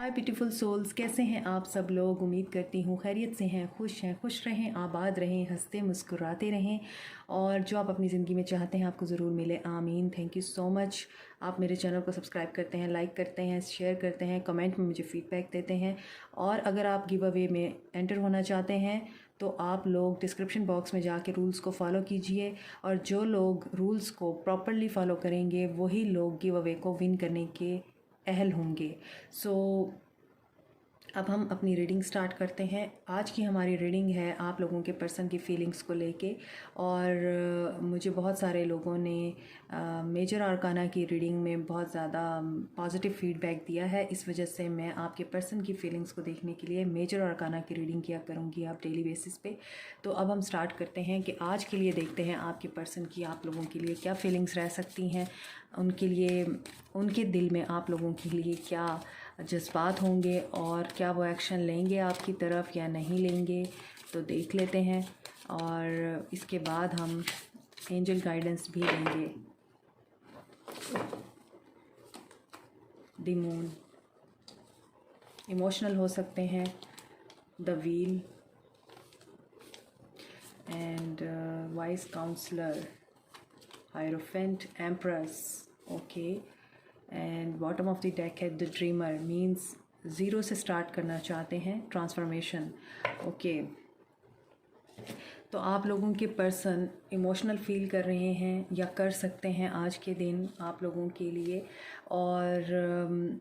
हाय beautiful souls, कैसे हैं आप सब लोग। उम्मीद करती हूँ खैरियत से हैं, खुश रहें, आबाद रहें, हंसते मुस्कुराते रहें और जो आप अपनी ज़िंदगी में चाहते हैं आपको ज़रूर मिले। आमीन। Thank you so much. आप मेरे चैनल को सब्सक्राइब करते हैं, लाइक करते हैं, शेयर करते हैं, कमेंट में मुझे फ़ीडबैक देते हैं। और अगर आप गिव अवे में एंटर होना चाहते हैं तो आप लोग डिस्क्रिप्शन बॉक्स में जाके रूल्स को फॉलो कीजिए और जो लोग रूल्स को प्रॉपरली फॉलो करेंगे वही लोग गिव अवे को विन करने के अहल होंगे। सो अब हम अपनी रीडिंग स्टार्ट करते हैं। आज की हमारी रीडिंग है आप लोगों के पर्सन की फीलिंग्स को लेके। और मुझे बहुत सारे लोगों ने मेजर आर्काना की रीडिंग में बहुत ज़्यादा पॉजिटिव फीडबैक दिया है। इस वजह से मैं आपके पर्सन की फीलिंग्स को देखने के लिए मेजर आर्काना की रीडिंग किया करूँगी आप डेली बेसिस पे। तो अब हम स्टार्ट करते हैं कि आज के लिए देखते हैं आपके पर्सन की आप लोगों के लिए क्या फीलिंग्स रह सकती हैं, उनके लिए, उनके दिल में आप लोगों के लिए क्या जज्बात होंगे और क्या वो एक्शन लेंगे आपकी तरफ या नहीं लेंगे। तो देख लेते हैं और इसके बाद हम एंजल गाइडेंस भी देंगे। द मून, इमोशनल हो सकते हैं, the wheel and vice counsellor, hierophant, empress. Okay, and bottom of the deck है द ड्रीमर, मीन्स ज़ीरो से स्टार्ट करना चाहते हैं, ट्रांसफॉर्मेशन। ओके, तो आप लोगों के पर्सन इमोशनल फील कर रहे हैं या कर सकते हैं आज के दिन आप लोगों के लिए। और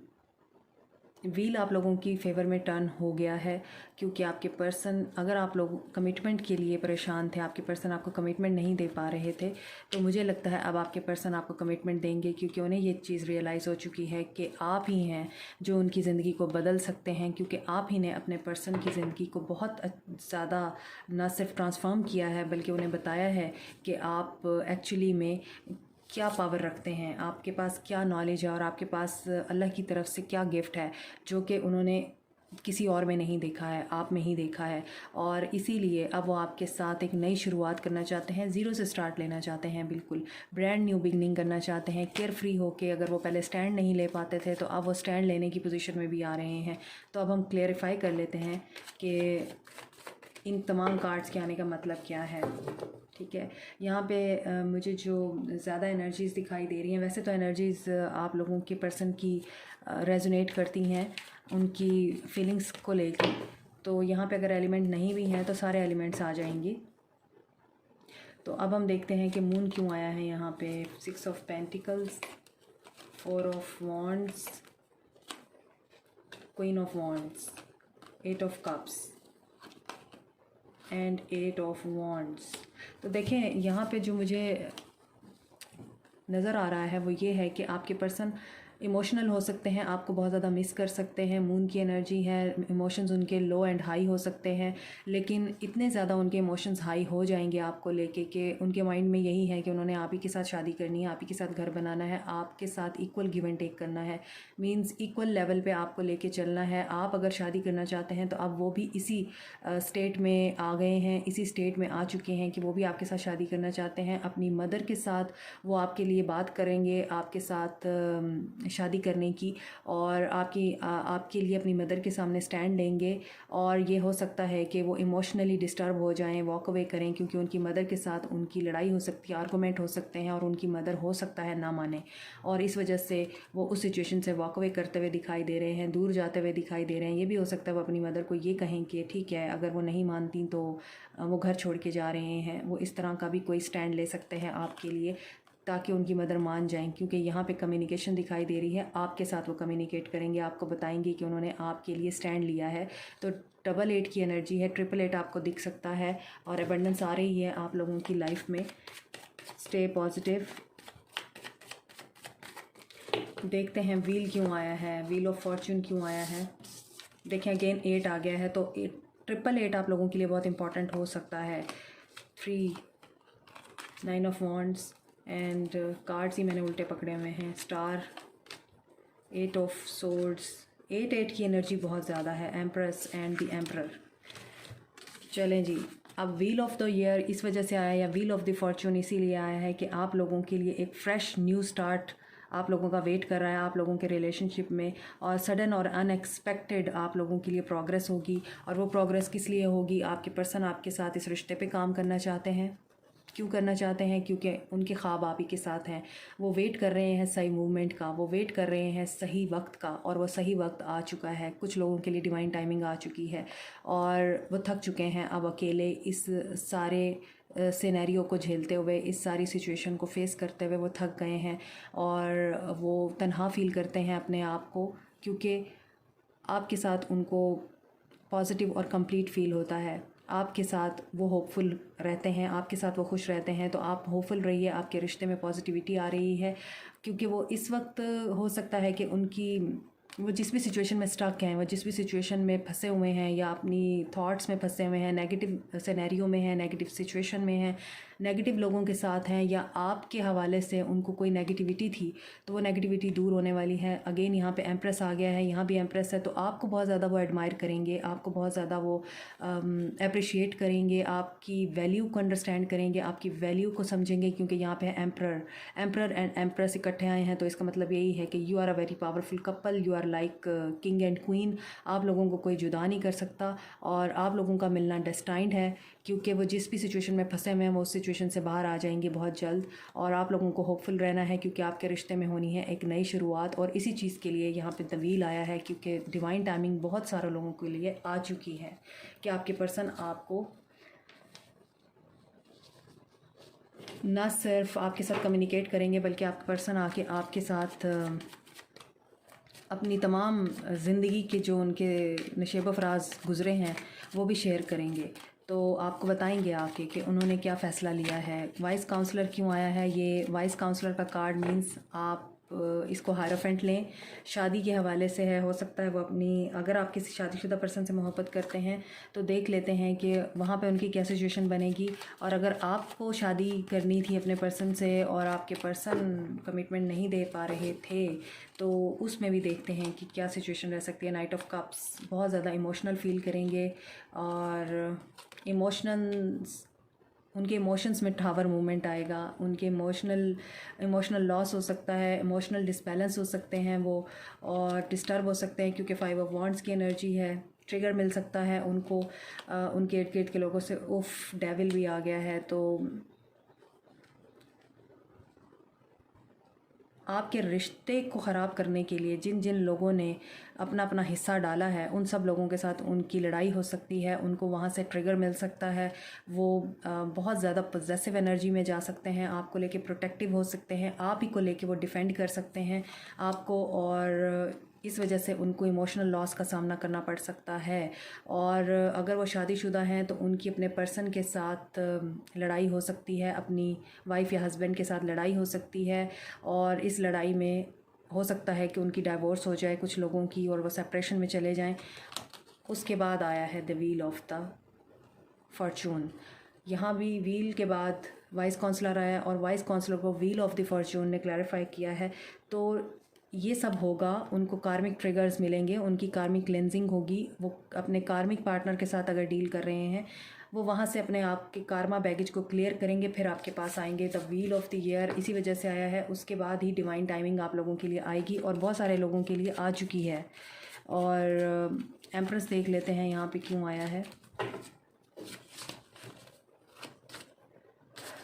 व्हील आप लोगों की फेवर में टर्न हो गया है क्योंकि आपके पर्सन, अगर आप लोग कमिटमेंट के लिए परेशान थे, आपके पर्सन आपको कमिटमेंट नहीं दे पा रहे थे, तो मुझे लगता है अब आपके पर्सन आपको कमिटमेंट देंगे क्योंकि उन्हें ये चीज़ रियलाइज़ हो चुकी है कि आप ही हैं जो उनकी ज़िंदगी को बदल सकते हैं। क्योंकि आप ही ने अपने पर्सन की ज़िंदगी को बहुत ज़्यादा न सिर्फ ट्रांसफॉर्म किया है बल्कि उन्हें बताया है कि आप एक्चुअली में क्या पावर रखते हैं, आपके पास क्या नॉलेज है और आपके पास अल्लाह की तरफ से क्या गिफ्ट है जो कि उन्होंने किसी और में नहीं देखा है, आप में ही देखा है। और इसीलिए अब वो आपके साथ एक नई शुरुआत करना चाहते हैं, ज़ीरो से स्टार्ट लेना चाहते हैं, बिल्कुल ब्रांड न्यू बिगनिंग करना चाहते हैं, केयर फ्री होके। अगर वो पहले स्टैंड नहीं ले पाते थे तो अब वो स्टैंड लेने की पोजीशन में भी आ रहे हैं। तो अब हम क्लेरिफाई कर लेते हैं कि इन तमाम कार्ड्स के आने का मतलब क्या है। ठीक है, यहाँ पे मुझे जो ज़्यादा एनर्जीज़ दिखाई दे रही हैं, वैसे तो एनर्जीज़ आप लोगों के पर्सन की रेजोनेट करती हैं उनकी फीलिंग्स को लेकर। तो यहाँ पे अगर एलिमेंट नहीं भी हैं तो सारे एलिमेंट्स आ जाएंगी। तो अब हम देखते हैं कि मून क्यों आया है यहाँ पे। 6 of pentacles, 4 of wands, queen of wands, 8 of cups and 8 of wands. तो देखें यहाँ पे जो मुझे नज़र आ रहा है वो ये है कि आपके पर्सन इमोशनल हो सकते हैं, आपको बहुत ज़्यादा मिस कर सकते हैं। मून की एनर्जी है, इमोशंस उनके लो एंड हाई हो सकते हैं, लेकिन इतने ज़्यादा उनके इमोशंस हाई हो जाएंगे आपको लेके कि उनके माइंड में यही है कि उन्होंने आप ही के साथ शादी करनी है, आप ही के साथ घर बनाना है, आपके साथ इक्वल गिव एंड टेक करना है, मींस इक्वल लेवल पे आपको लेके चलना है। आप अगर शादी करना चाहते हैं तो अब वो भी इसी स्टेट में आ गए हैं, इसी स्टेट में आ चुके हैं कि वो भी आपके साथ शादी करना चाहते हैं। अपनी मदर के साथ वो आपके लिए बात करेंगे, आपके साथ शादी करने की, और आपके लिए अपनी मदर के सामने स्टैंड लेंगे। और ये हो सकता है कि वो इमोशनली डिस्टर्ब हो जाएं, वॉक अवे करें, क्योंकि उनकी मदर के साथ उनकी लड़ाई हो सकती है, आर्गूमेंट हो सकते हैं और उनकी मदर हो सकता है ना माने, और इस वजह से वो उस सिचुएशन से वॉक अवे करते हुए दिखाई दे रहे हैं, दूर जाते हुए दिखाई दे रहे हैं। ये भी हो सकता है वो अपनी मदर को ये कहें कि ठीक है, अगर वो नहीं मानती तो वो घर छोड़ के जा रहे हैं। वो इस तरह का भी कोई स्टैंड ले सकते हैं आपके लिए ताकि उनकी मदर मान जाएं, क्योंकि यहाँ पे कम्युनिकेशन दिखाई दे रही है, आपके साथ वो कम्युनिकेट करेंगे, आपको बताएंगे कि उन्होंने आपके लिए स्टैंड लिया है। तो 8 की एनर्जी है, 8 आपको दिख सकता है और एबंडेंस आ रही है आप लोगों की लाइफ में। Stay positive. देखते हैं व्हील क्यों आया है, व्हील ऑफ फॉर्चून क्यों आया है। देखें अगेन 8 आ गया है, तो 8 आप लोगों के लिए बहुत इंपॉर्टेंट हो सकता है। 3, 9 ऑफ वॉन्ड्स एंड कार्ड्स ही मैंने उल्टे पकड़े हुए हैं। स्टार, 8 ऑफ सोर्ड्स, 8 की एनर्जी बहुत ज़्यादा है। Empress and the emperor. चलें जी, अब व्हील ऑफ द ईयर इस वजह से आया, या व्हील ऑफ द फॉर्चून इसीलिए आया है कि आप लोगों के लिए एक फ्रेश न्यू स्टार्ट आप लोगों का वेट कर रहा है आप लोगों के रिलेशनशिप में, और सडन और अनएक्सपेक्टेड आप लोगों के लिए प्रोग्रेस होगी। और वो प्रोग्रेस किस लिए होगी? आपके पर्सन आपके साथ इस रिश्ते पे काम करना चाहते हैं। क्यों करना चाहते हैं? क्योंकि उनके ख्वाब आप ही के साथ हैं। वो वेट कर रहे हैं सही मूवमेंट का, वो वेट कर रहे हैं सही वक्त का, और वो सही वक्त आ चुका है। कुछ लोगों के लिए डिवाइन टाइमिंग आ चुकी है और वो थक चुके हैं अब अकेले इस सारे सिनेरियो को झेलते हुए, इस सारी सिचुएशन को फेस करते हुए वो थक गए हैं और वो तन्हा फील करते हैं अपने आप को, क्योंकि आपके साथ उनको पॉजिटिव और कंप्लीट फील होता है। आपके साथ वो होपफुल रहते हैं, आपके साथ वो खुश रहते हैं। तो आप होपफुल रहिए, आपके रिश्ते में पॉजिटिविटी आ रही है, क्योंकि वो इस वक्त हो सकता है कि वो जिस भी सिचुएशन में स्टक हैं, वो जिस भी सिचुएशन में फंसे हुए हैं या अपनी थॉट्स में फंसे हुए हैं, नेगेटिव सिनेरियो में हैं, नेगेटिव सिचुएशन में हैं, नेगेटिव लोगों के साथ हैं, या आपके हवाले से उनको कोई नेगेटिविटी थी, तो वो नेगेटिविटी दूर होने वाली है। अगेन यहाँ पे एम्प्रेस आ गया है, यहाँ भी एम्प्रेस है, तो आपको बहुत ज़्यादा वो एडमायर करेंगे, आपको बहुत ज़्यादा वो अप्रिशिएट करेंगे, आपकी वैल्यू को अंडरस्टैंड करेंगे, आपकी वैल्यू को समझेंगे, क्योंकि यहाँ पे है एम्प्रर एंड एम्प्रेस इकट्ठे आए हैं। तो इसका मतलब यही है कि you are a very powerful couple, you are like king and queen. आप लोगों को कोई जुदा नहीं कर सकता और आप लोगों का मिलना डेस्टाइंड है, क्योंकि वो जिस भी सिचुएशन में फंसे हुए हैं वो उस सिचुएशन से बाहर आ जाएंगे बहुत जल्द। और आप लोगों को होपफुल रहना है, क्योंकि आपके रिश्ते में होनी है एक नई शुरुआत। और इसी चीज़ के लिए यहाँ पे तवील आया है, क्योंकि डिवाइन टाइमिंग बहुत सारे लोगों के लिए आ चुकी है कि आपके पर्सन आपको ना सिर्फ आपके साथ कम्युनिकेट करेंगे, बल्कि आपका पर्सन आके आपके साथ अपनी तमाम ज़िंदगी के जो उनके नशेब अफराज गुज़रे हैं वो भी शेयर करेंगे। तो आपको बताएंगे आके कि उन्होंने क्या फ़ैसला लिया है। वाइस काउंसलर क्यों आया है? ये वाइस काउंसलर का कार्ड मीन्स आप इसको हायरोफेंट लें। शादी के हवाले से है, हो सकता है वो अगर आप किसी शादीशुदा पर्सन से मोहब्बत करते हैं तो देख लेते हैं कि वहाँ पे उनकी क्या सिचुएशन बनेगी। और अगर आपको शादी करनी थी अपने पर्सन से और आपके पर्सन कमिटमेंट नहीं दे पा रहे थे, तो उसमें भी देखते हैं कि क्या सिचुएशन रह सकती है। नाइट ऑफ कप्स, बहुत ज़्यादा इमोशनल फील करेंगे और उनके इमोशंस में ठावर मूवमेंट आएगा। उनके इमोशनल लॉस हो सकता है, इमोशनल डिसबैलेंस हो सकते हैं वो, और डिस्टर्ब हो सकते हैं, क्योंकि 5 ऑफ वॉन्ड्स की एनर्जी है। ट्रिगर मिल सकता है उनको उनके इर्द गिर्द के लोगों से। उफ, डेविल भी आ गया है। तो आपके रिश्ते को ख़राब करने के लिए जिन जिन लोगों ने अपना अपना हिस्सा डाला है, उन सब लोगों के साथ उनकी लड़ाई हो सकती है। उनको वहाँ से ट्रिगर मिल सकता है। वो बहुत ज़्यादा पॉजेसिव एनर्जी में जा सकते हैं, आपको लेके प्रोटेक्टिव हो सकते हैं, आप ही को लेके वो डिफेंड कर सकते हैं आपको, और इस वजह से उनको इमोशनल लॉस का सामना करना पड़ सकता है। और अगर वो शादीशुदा हैं तो उनकी अपने पर्सन के साथ लड़ाई हो सकती है, अपनी वाइफ या हस्बैंड के साथ लड़ाई हो सकती है, और इस लड़ाई में हो सकता है कि उनकी डाइवोर्स हो जाए कुछ लोगों की, और वो सेपरेशन में चले जाएं। उसके बाद आया है the wheel of the Fortune. यहाँ भी व्हील के बाद वाइस काउंसलर आया, और वाइस काउंसलर को व्हील ऑफ द फॉर्चून ने क्लैरिफाई किया है। तो ये सब होगा, उनको कार्मिक ट्रिगर्स मिलेंगे, उनकी कार्मिक क्लेंजिंग होगी। वो अपने कार्मिक पार्टनर के साथ अगर डील कर रहे हैं, वो वहाँ से अपने आप के कार्मा बैगेज को क्लियर करेंगे, फिर आपके पास आएंगे। The wheel of the year इसी वजह से आया है। उसके बाद ही डिवाइन टाइमिंग आप लोगों के लिए आएगी, और बहुत सारे लोगों के लिए आ चुकी है। और एम्प्रेस देख लेते हैं यहाँ पे क्यों आया है।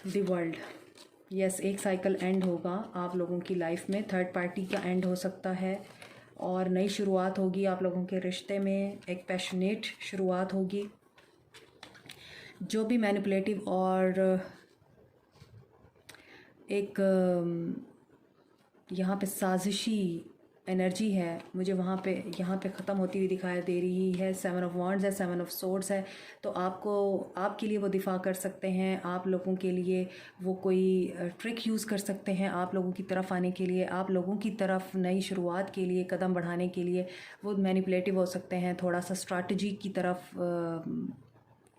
द वर्ल्ड, यस, एक साइकिल एंड होगा आप लोगों की लाइफ में। थर्ड पार्टी का एंड हो सकता है और नई शुरुआत होगी आप लोगों के रिश्ते में। एक पैशनेट शुरुआत होगी। जो भी मैनिपुलेटिव और एक यहाँ पे साजिशी एनर्जी है, मुझे यहाँ पे ख़त्म होती हुई दिखाई दे रही है। 7 ऑफ वॉन्ड्स है, 7 ऑफ सोर्ड्स है। तो आपके लिए वो दिफा कर सकते हैं, आप लोगों के लिए वो कोई ट्रिक यूज़ कर सकते हैं आप लोगों की तरफ आने के लिए, आप लोगों की तरफ नई शुरुआत के लिए कदम बढ़ाने के लिए वो मैनिपुलेटिव हो सकते हैं। थोड़ा सा स्ट्रैटेजी की तरफ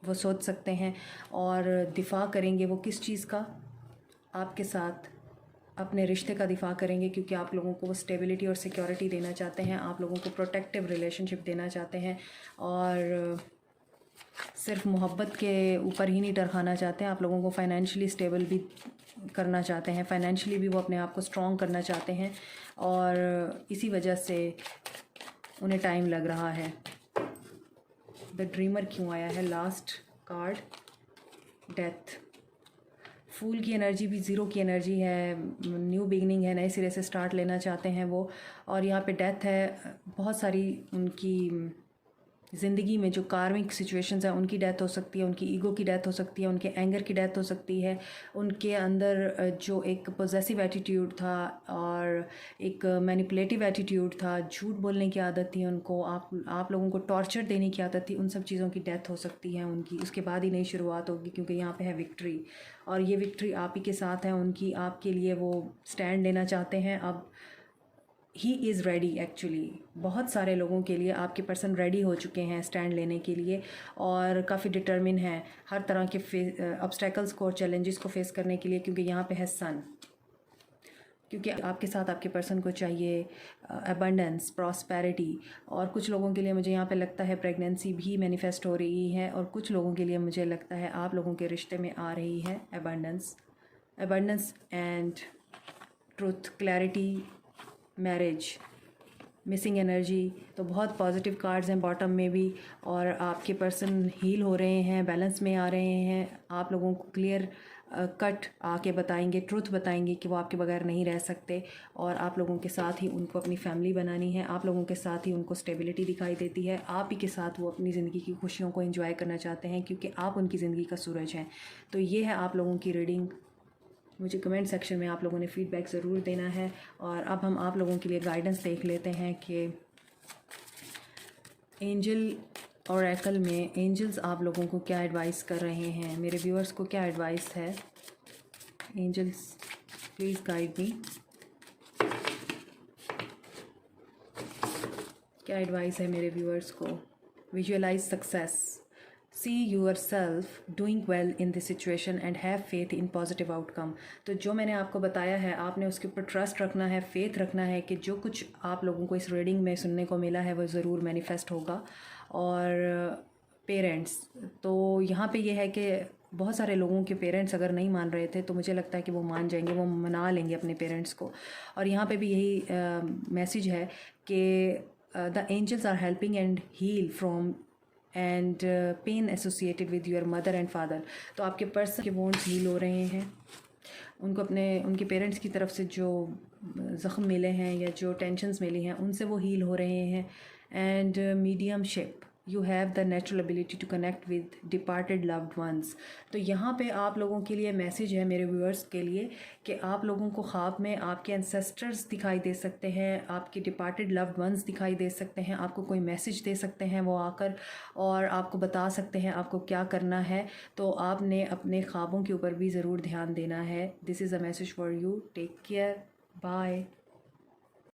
वो सोच सकते हैं, और दिफा करेंगे वो किस चीज़ का? आपके साथ अपने रिश्ते का दिफा करेंगे, क्योंकि आप लोगों को वो स्टेबिलिटी और सिक्योरिटी देना चाहते हैं, आप लोगों को प्रोटेक्टिव रिलेशनशिप देना चाहते हैं। और सिर्फ मोहब्बत के ऊपर ही नहीं टरखाना चाहते हैं, आप लोगों को फाइनेंशियली स्टेबल भी करना चाहते हैं, फाइनेंशियली भी वो अपने आप को स्ट्रॉन्ग करना चाहते हैं, और इसी वजह से उन्हें टाइम लग रहा है। द ड्रीमर क्यों आया है? Last card, death. फूल की एनर्जी भी ज़ीरो की एनर्जी है, न्यू बिगनिंग है, नए सिरे से स्टार्ट लेना चाहते हैं वो। और यहाँ पे डेथ है, बहुत सारी उनकी ज़िंदगी में जो कार्मिक सिचुएशंस हैं उनकी डेथ हो सकती है, उनकी ईगो की डेथ हो सकती है, उनके एंगर की डेथ हो सकती है, उनके अंदर जो एक पॉजेसिव एटीट्यूड था और एक मैनिपुलेटिव एटीट्यूड था, झूठ बोलने की आदत थी उनको, आप लोगों को टॉर्चर देने की आदत थी, उन सब चीज़ों की डेथ हो सकती है उनकी। उसके बाद ही नई शुरुआत होगी, क्योंकि यहाँ पे है विक्ट्री, और ये विक्ट्री आप ही के साथ है उनकी, आपके लिए वो स्टैंड लेना चाहते हैं। अब ही इज़ रेडी एक्चुअली, बहुत सारे लोगों के लिए आपके पर्सन रेडी हो चुके हैं स्टैंड लेने के लिए, और काफ़ी डिटर्मिन हैं हर तरह के ऑब्स्टेकल्स को और चैलेंजेस को फेस करने के लिए, क्योंकि यहाँ पे है सन। क्योंकि आपके साथ आपके पर्सन को चाहिए अबंडेंस, प्रॉस्पेरिटी, और कुछ लोगों के लिए मुझे यहाँ पे लगता है प्रेगनेंसी भी मैनिफेस्ट हो रही है, और कुछ लोगों के लिए मुझे लगता है आप लोगों के रिश्ते में आ रही है abundance and truth, clarity, marriage, missing energy. तो बहुत पॉजिटिव कार्ड्स हैं बॉटम में भी, और आपके पर्सन हील हो रहे हैं, बैलेंस में आ रहे हैं, आप लोगों को क्लियर कट आके बताएंगे, ट्रुथ बताएंगे कि वो आपके बगैर नहीं रह सकते, और आप लोगों के साथ ही उनको अपनी फैमिली बनानी है, आप लोगों के साथ ही उनको स्टेबिलिटी दिखाई देती है, आप ही के साथ वो अपनी ज़िंदगी की खुशियों को एंजॉय करना चाहते हैं, क्योंकि आप उनकी ज़िंदगी का सूरज हैं। तो ये है आप लोगों की रीडिंग। मुझे कमेंट सेक्शन में आप लोगों ने फ़ीडबैक ज़रूर देना है। और अब हम आप लोगों के लिए गाइडेंस देख लेते हैं कि एंजल ओरेकल में एंजल्स आप लोगों को क्या एडवाइस कर रहे हैं, मेरे व्यूअर्स को क्या एडवाइस है। एंजल्स प्लीज़ गाइड मी, क्या एडवाइस है मेरे व्यूअर्स को। Visualise success, C yourself doing well in this situation and have faith in positive outcome। तो जो मैंने आपको बताया है आपने उसके ऊपर ट्रस्ट रखना है, फेथ रखना है कि जो कुछ आप लोगों को इस रीडिंग में सुनने को मिला है वो ज़रूर मैनिफेस्ट होगा। और पेरेंट्स, तो यहाँ पे ये है कि बहुत सारे लोगों के पेरेंट्स अगर नहीं मान रहे थे तो मुझे लगता है कि वो मान जाएंगे, वो मना लेंगे अपने पेरेंट्स को। और यहाँ पे भी यही मैसेज है कि the angels are helping and heal from and pain associated with your mother and father. तो आपके पर्सन के वोंड्स हील हो रहे हैं, उनको उनके पेरेंट्स की तरफ से जो ज़ख्म मिले हैं या जो टेंशन्स मिली हैं उनसे वो हील हो रहे हैं। And mediumship, you have the natural ability to connect with departed loved ones. तो यहाँ पे आप लोगों के लिए मैसेज है मेरे व्यूअर्स के लिए कि आप लोगों को ख्वाब में आपके एंसेस्टर्स दिखाई दे सकते हैं, आपके डिपार्टेड लव्ड वंस दिखाई दे सकते हैं, आपको कोई मैसेज दे सकते हैं वो आकर, और आपको बता सकते हैं आपको क्या करना है। तो आपने अपने ख्वाबों के ऊपर भी ज़रूर ध्यान देना है। This is a message for you, take care, bye.